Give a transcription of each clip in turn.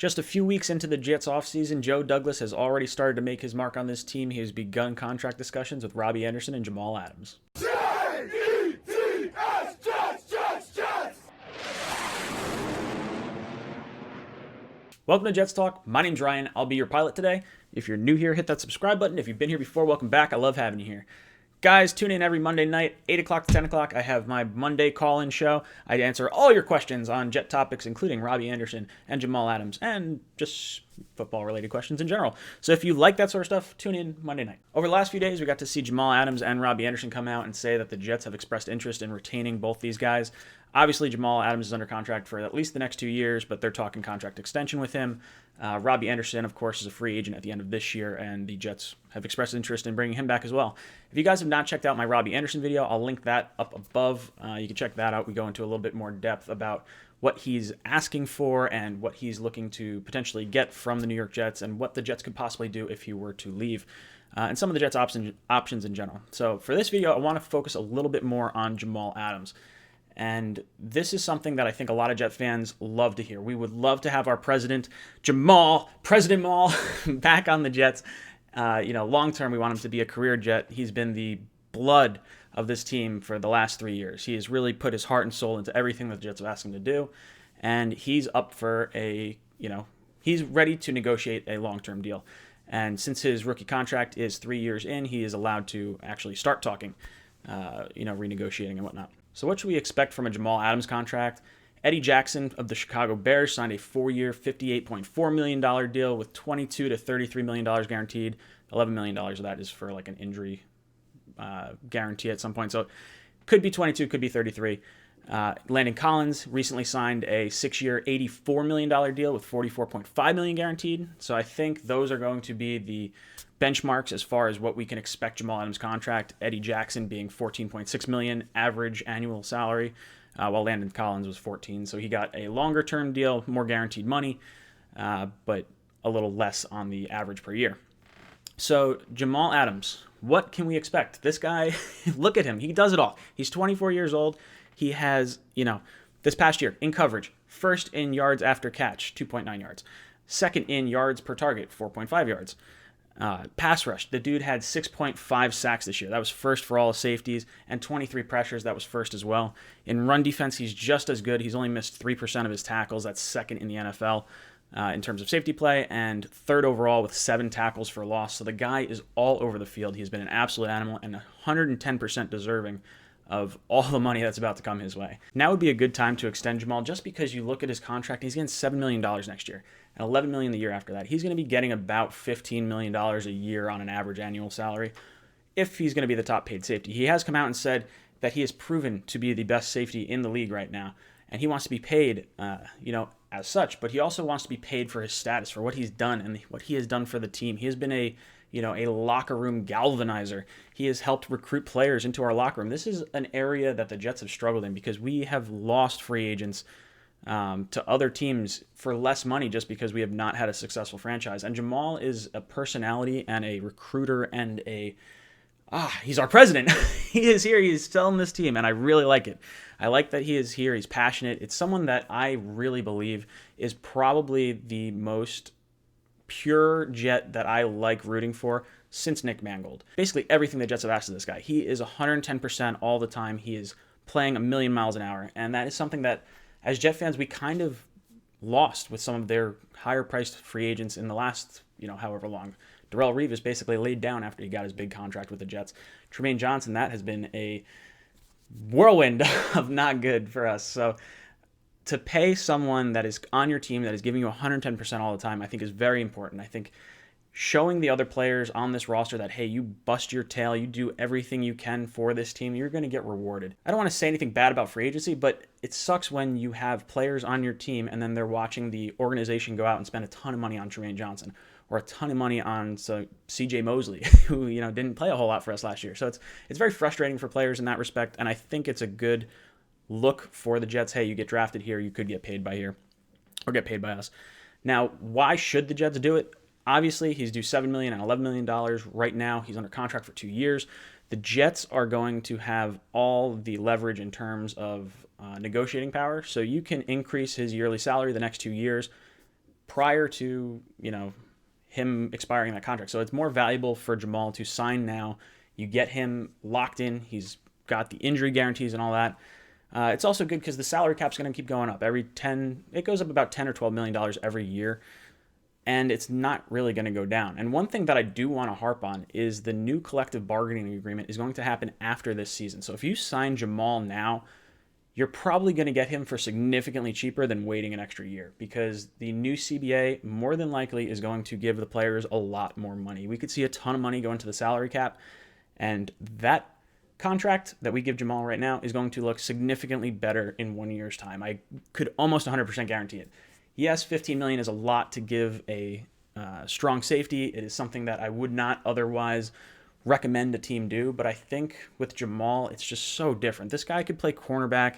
Just a few weeks into the Jets offseason, Joe Douglas has already started to make his mark on this team. He has begun contract discussions with Robbie Anderson and Jamal Adams. J-E-T-S, Jets! Welcome to Jets Talk. My name's Ryan. I'll be your pilot today. If you're new here, hit that subscribe button. If you've been here before, welcome back. I love having you here. Guys, tune in every Monday night, 8 o'clock to 10 o'clock. I have my Monday call-in show. I answer all your questions on Jet topics, including Robbie Anderson and Jamal Adams, and just football-related questions in general. So if you like that sort of stuff, tune in Monday night. Over the last few days, we got to see Jamal Adams and Robbie Anderson come out and say that the Jets have expressed interest in retaining both these guys. Obviously, Jamal Adams is under contract for at least the next 2 years, but they're talking contract extension with him. Robbie Anderson, of course, is a free agent at the end of this year, and the Jets have expressed interest in bringing him back as well. If you guys have not checked out my Robbie Anderson video, I'll link that up above. You can check that out. We go into a little bit more depth about what he's asking for and what he's looking to potentially get from the New York Jets and what the Jets could possibly do if he were to leave, and some of the Jets' options in general. So for this video, I want to focus a little bit more on Jamal Adams. And this is something that I think a lot of Jet fans love to hear. We would love to have our President Jamal back on the Jets. Long term, we want him to be a career Jet. He's been the blood of this team for the last 3 years. He has really put his heart and soul into everything that the Jets have asked him to do. And he's up for he's ready to negotiate a long-term deal. And since his rookie contract is 3 years in, he is allowed to actually start talking, renegotiating and whatnot. So what should we expect from a Jamal Adams contract? Eddie Jackson of the Chicago Bears signed a 4-year, $58.4 million deal with $22 to $33 million guaranteed. $11 million of that is for like an injury guarantee at some point. So it could be 22, could be 33. Landon Collins recently signed a 6-year, $84 million deal with $44.5 million guaranteed. So I think those are going to be the benchmarks as far as what we can expect Jamal Adams' contract. Eddie Jackson being $14.6 million average annual salary, while Landon Collins was $14. So he got a longer-term deal, more guaranteed money, but a little less on the average per year. So Jamal Adams, what can we expect? This guy, look at him. He does it all. He's 24 years old. He has, this past year in coverage, first in yards after catch, 2.9 yards. Second in yards per target, 4.5 yards. Pass rush, the dude had 6.5 sacks this year. That was first for all safeties, and 23 pressures. That was first as well. In run defense, he's just as good. He's only missed 3% of his tackles. That's second in the NFL in terms of safety play, and third overall with 7 tackles for loss. So the guy is all over the field. He's been an absolute animal and 110% deserving of all the money that's about to come his way. Now would be a good time to extend Jamal, just because you look at his contract, he's getting $7 million next year and $11 million the year after that. He's going to be getting about $15 million a year on an average annual salary if he's going to be the top paid safety. He has come out and said that he has proven to be the best safety in the league right now, and he wants to be paid, as such, but he also wants to be paid for his status, for what he's done and what he has done for the team. He has been a locker room galvanizer. He has helped recruit players into our locker room. This is an area that the Jets have struggled in because we have lost free agents to other teams for less money just because we have not had a successful franchise. And Jamal is a personality and a recruiter and he's our president. He is here. He's selling this team, and I really like it. I like that he is here. He's passionate. It's someone that I really believe is probably the most pure Jet that I like rooting for since Nick Mangold. Basically everything the Jets have asked of this guy. He is 110% all the time. He is playing a million miles an hour, and that is something that as Jet fans we kind of lost with some of their higher priced free agents in the last however long. Darrelle Revis basically laid down after he got his big contract with the Jets. Tremaine Johnson, that has been a whirlwind of not good for us. So to pay someone that is on your team that is giving you 110% all the time, I think is very important. I think showing the other players on this roster that, hey, you bust your tail, you do everything you can for this team, you're going to get rewarded. I don't want to say anything bad about free agency, but it sucks when you have players on your team and then they're watching the organization go out and spend a ton of money on Tremaine Johnson or a ton of money on C.J. Mosley, who didn't play a whole lot for us last year. So it's very frustrating for players in that respect, and I think it's a good look for the Jets. Hey, you get drafted here, you could get paid by here or get paid by us. Now, why should the Jets do it? Obviously, he's due $7 million and $11 million right now. He's under contract for 2 years. The Jets are going to have all the leverage in terms of negotiating power, so you can increase his yearly salary the next 2 years, prior to, him expiring that contract. So it's more valuable for Jamal to sign now. You get him locked in. He's got the injury guarantees and all that. It's also good because the salary cap's going to keep going up. It goes up about $10 or $12 million every year, and it's not really going to go down. And one thing that I do want to harp on is the new collective bargaining agreement is going to happen after this season. So if you sign Jamal now, you're probably going to get him for significantly cheaper than waiting an extra year, because the new CBA more than likely is going to give the players a lot more money. We could see a ton of money go into the salary cap, and that contract that we give Jamal right now is going to look significantly better in 1 year's time. I could almost 100% guarantee it. Yes, $15 million is a lot to give a strong safety. It is something that I would not otherwise recommend a team do, but I think with Jamal, it's just so different. This guy could play cornerback,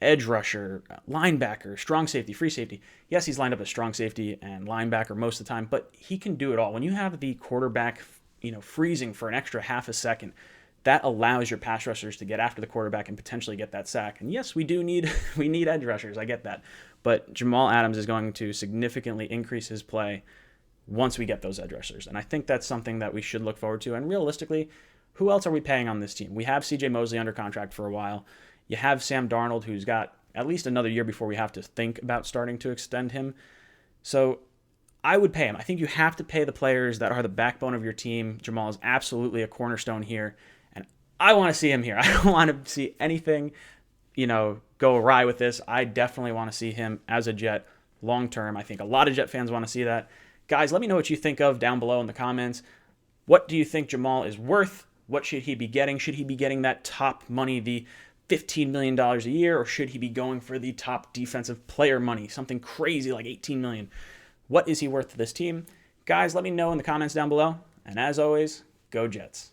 edge rusher, linebacker, strong safety, free safety. Yes, he's lined up as strong safety and linebacker most of the time, but he can do it all. When you have the quarterback, freezing for an extra half a second, that allows your pass rushers to get after the quarterback and potentially get that sack. And yes, we need edge rushers. I get that. But Jamal Adams is going to significantly increase his play once we get those edge rushers. And I think that's something that we should look forward to. And realistically, who else are we paying on this team? We have CJ Mosley under contract for a while. You have Sam Darnold, who's got at least another year before we have to think about starting to extend him. So I would pay him. I think you have to pay the players that are the backbone of your team. Jamal is absolutely a cornerstone here. And I want to see him here. I don't want to see anything, go awry with this. I definitely want to see him as a Jet long term. I think a lot of Jet fans want to see that. Guys, let me know what you think of down below in the comments. What do you think Jamal is worth? What should he be getting? Should he be getting that top money, the $15 million a year, or should he be going for the top defensive player money, something crazy like $18 million? What is he worth to this team? Guys, let me know in the comments down below. And as always, go Jets.